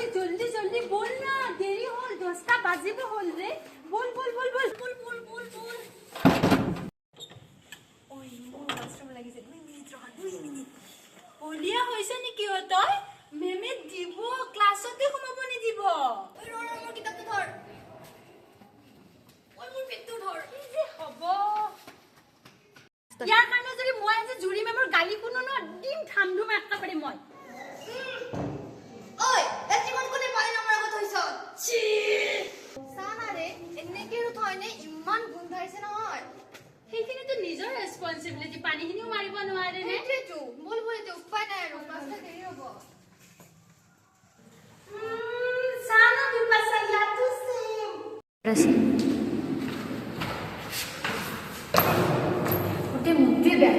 जल्दी जल्दी बोल ना, देरी होल 10টা বাজিব হল ৰে। बोल बोल बोल बोल बोल बोल बोल बोल। ওই মোৰ বাথৰুম লাগিছে 2 মিনিট ৰহ 2 মিনিট ওলিয়া হৈছে নেকি ও তই? মেমে দিব ক্লাছতে সোমাব নিদিব। ওই ৰ মোৰ কিতাপটো ধৰ ওই মোৰ পেটটো ধৰ কি যে হ'ব ইয়াৰ কাৰণে যদি মই আজি জুৰি মেমৰ গালি কোনো ন দিম থামধুম একেবাৰে মই। ওই এতিকন কোনে পানী নামাৰ আগত হৈছ ছি সানাৰে এনেকে থয়নে ইমান গুন্ধাইছে নহয়। সেইখিনি তো নিজৰ ৰেসপন্সিবিলিটি, পানীখিনিও মাৰিব নোৱাৰে নে? এইটো বল বলতে উপায় নাই আৰু বাসটা দেৰি হ'ব। সানা বিপাশা ইয়া তু সেম ওতে মুদ্দে বেয়া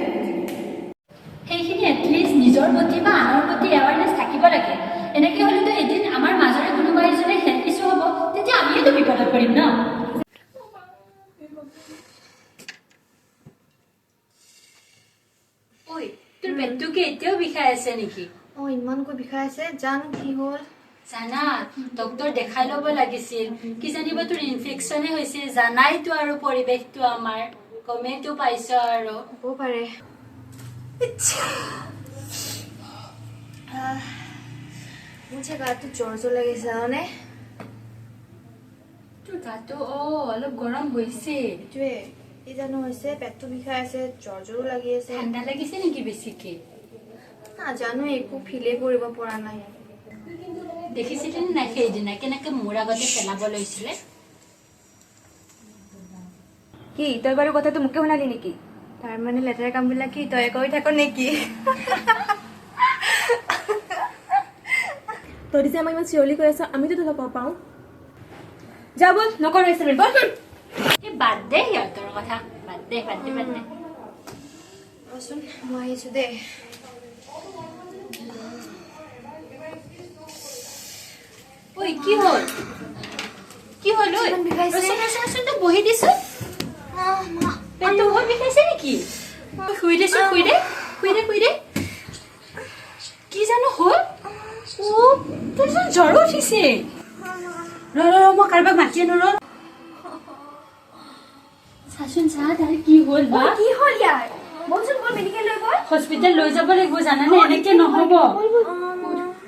সেইখিনি এটলিষ্ট নিজৰ প্ৰতি বা আনৰ প্ৰতি এৱাৰনেছ থাকিব লাগে। এনেকৈ হ'লেতো এদিন আমাৰ মাজৰে কোনোবা এজনে হেল্থ ইছ্যু হ'ব, তেতিয়া আমিয়েতো বিপদত পৰিম ন। ঐ তোৰ পেটটো কি এতিয়াও বিষাই আছে নেকি? ইমানকৈ বিষাই আছে জানো কি হ'ল। জানা ডক্তৰ দেখাই ল'ব লাগিছিল, কি জানিব তোৰ ইনফেকশ্যনে হৈছে। জানাইতো আৰু পৰিৱেশটো আমাৰ গমেইতো পাইছ আৰু হ'ব পাৰে। মোৰ গাটো জ্বৰ জ্বৰ লাগিছে জানানে। তোৰ গাটো অলপ গৰম হৈছে। এইটোৱে কি জানো হৈছে, পেটটো বিষাই আছে, জ্বৰ জ্বৰো লাগি আছে। ঠাণ্ডা লাগিছে নেকি বেছিকে? নাজানো, একো ফিলে কৰিব পৰা নাই। দেখিছিলি নাই সেইদিনা কেনেকে মোৰ আগতে পেলাব লৈছিলে? কি তই বাৰু কথাটো মোকে শুনালি নেকি? তাৰ মানে লেতেৰা কামবিলাক কি তই কৰি থাক নেকি? তই যে আমাক ইমান চিঞৰলি কৈ আছ, আমিতো তোক পাওঁ। যা বল নকৰ এক্সপেৰিমেণ্ট বল। এই বাদ দে সিহঁতৰ কথা, বাদ দে বাদ দে বাদ দে। ৰচোন মই আহিছো দে। ঐ কি হ'ল? কি হ'ল ঐ? ইমান বিষাইছে। ৰচোন তই বহি দিছো। পেটটো বহুত বিষাইছে নেকি? শুই দেচোন, শুই দে শুই দে শুই দে। কি জানো হ'ল? তোৰ চোন জ্বৰ উঠিছে। ৰ মই কাৰোবাক মাতি আনো ৰ। চাচোন চা তাৰ কি হ'ল বা? কি হ'ল ইয়াৰ? বলচোন বল মেডিকেল লৈ গ'ল। হস্পিটেল লৈ যাব লাগিব জানানে, এনেকে নহ'ব।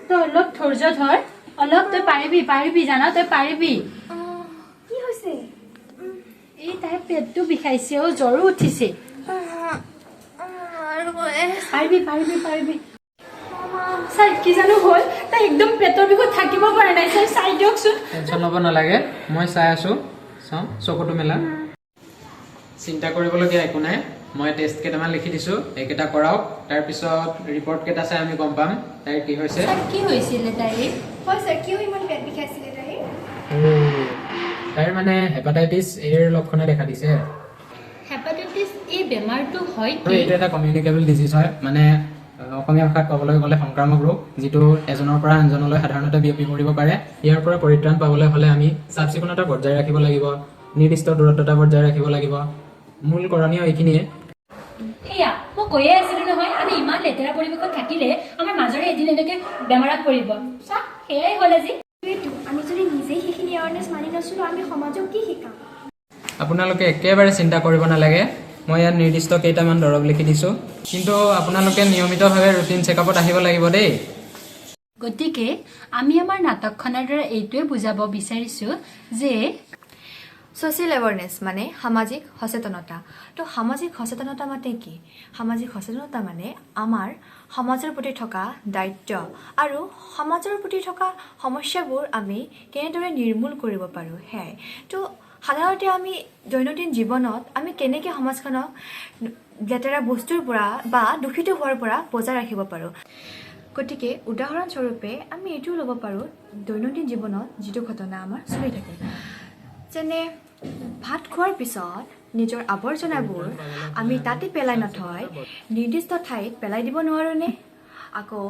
তই অলপ ধৈৰ্য ধৰ, অলপ তই পাৰিবি জানা, তই পাৰিবি। কি হৈছে? এই তাইৰ পেটটো বিষাইছে জ্বৰো উঠিছে। পাৰিবি। ছাৰ কি জানো হ'ল, তাই একদম পেটৰ বিষত থাকিব পৰা নাই। ছাৰ চাই দিয়কচোন। টেনশ্যন ল'ব নালাগে, মই চাই আছো। চাওঁ চকুটো মেলা। চিন্তা কৰিবলগীয়া একো নাই, মই টেষ্ট কেইটামান লিখি দিছোঁ, এইকেইটা কৰাওক। তাৰপিছত ৰিপৰ্ট কেইটা চাই আমি গম পাম তাইৰ কি হৈছে। কি হৈছিলে তাইৰ? হয় ছাৰ, কিয় ইমান পেট বিষাইছিলে তাইৰ? তাইৰ মানে হেপাটাইটিছ এৰ লক্ষণে দেখা দিছে। হেপাটাইটিছ এই বেমাৰটো হয় আৰু এইটো এটা কমিউনিকেবল ডিজিজ হয়, মানে অসমীয়া ভাষাত ক'বলৈ গ'লে সংক্ৰামক ৰোগ, যিটো এজনৰ পৰা আনজনলৈ সাধাৰণতে বিয়পি পৰিব পাৰে। ইয়াৰ পৰা পৰিত্ৰাণ পাবলৈ হ'লে আমি চাফ চিকুণতা বজাই ৰাখিব লাগিব, নিৰ্দিষ্ট দূৰত্বতা বজাই ৰাখিব লাগিব। মূল কৰণীয় এইখিনিয়ে। সেয়া মই কৈয়ে আছিলো নহয়, আমি ইমান লেতেৰা পৰিৱেশত থাকিলে আমাৰ মাজৰে এদিন এনেকে বেমাৰত পৰিব। চা সেয়াই হ'ল আজি। আমি যদি নিজেই সেইখিনি এৱাৰনেছ মানি নচলো, আমি সমাজক কি শিকাম? আপোনালোকে একেবাৰে চিন্তা কৰিব নালাগে, মই ইয়াত নিৰ্দিষ্ট কেইটামান দৰৱ লিখি দিছোঁ, কিন্তু আপোনালোকে নিয়মিতভাৱে ৰুটিন চেকআপত আহিব লাগিব দেই। গতিকে আমি আমাৰ নাটকখনৰ দ্বাৰা এইটোৱে বুজাব বিচাৰিছোঁ যে ছ'চিয়েল এৱাৰনেছ মানে সামাজিক সচেতনতা। তো সামাজিক সচেতনতা মানে কি? সামাজিক সচেতনতা মানে আমাৰ সমাজৰ প্ৰতি থকা দায়িত্ব আৰু সমাজৰ প্ৰতি থকা সমস্যাবোৰ আমি কেনেদৰে নিৰ্মূল কৰিব পাৰোঁ সেয়াই। তো সাধাৰণতে আমি দৈনন্দিন জীৱনত আমি কেনেকৈ সমাজখনক লেতেৰা বস্তুৰ পৰা বা দূষিত হোৱাৰ পৰা বজাই ৰাখিব পাৰোঁ। গতিকে উদাহৰণস্বৰূপে আমি এইটোও ল'ব পাৰোঁ, দৈনন্দিন জীৱনত যিটো ঘটনা আমাৰ চলি থাকে, যেনে ভাত খোৱাৰ পিছত নিজৰ আৱৰ্জনাবোৰ আমি তাতে পেলাই নথৈ নিৰ্দিষ্ট ঠাইত পেলাই দিব নোৱাৰোঁনে? আকৌ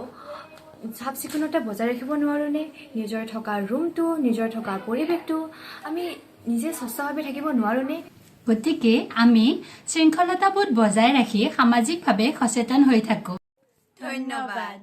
চাফ চিকুণতা বজাই ৰাখিব নোৱাৰোঁনে? নিজৰ থকা ৰুমটো, নিজৰ থকা পৰিৱেশটো আমি নিজে স্বচ্ছভাৱে থাকিব নোৱাৰোঁনে? গতিকে আমি শৃংখলতাবোধ বজাই ৰাখি সামাজিকভাৱে সচেতন হৈ থাকোঁ। ধন্যবাদ।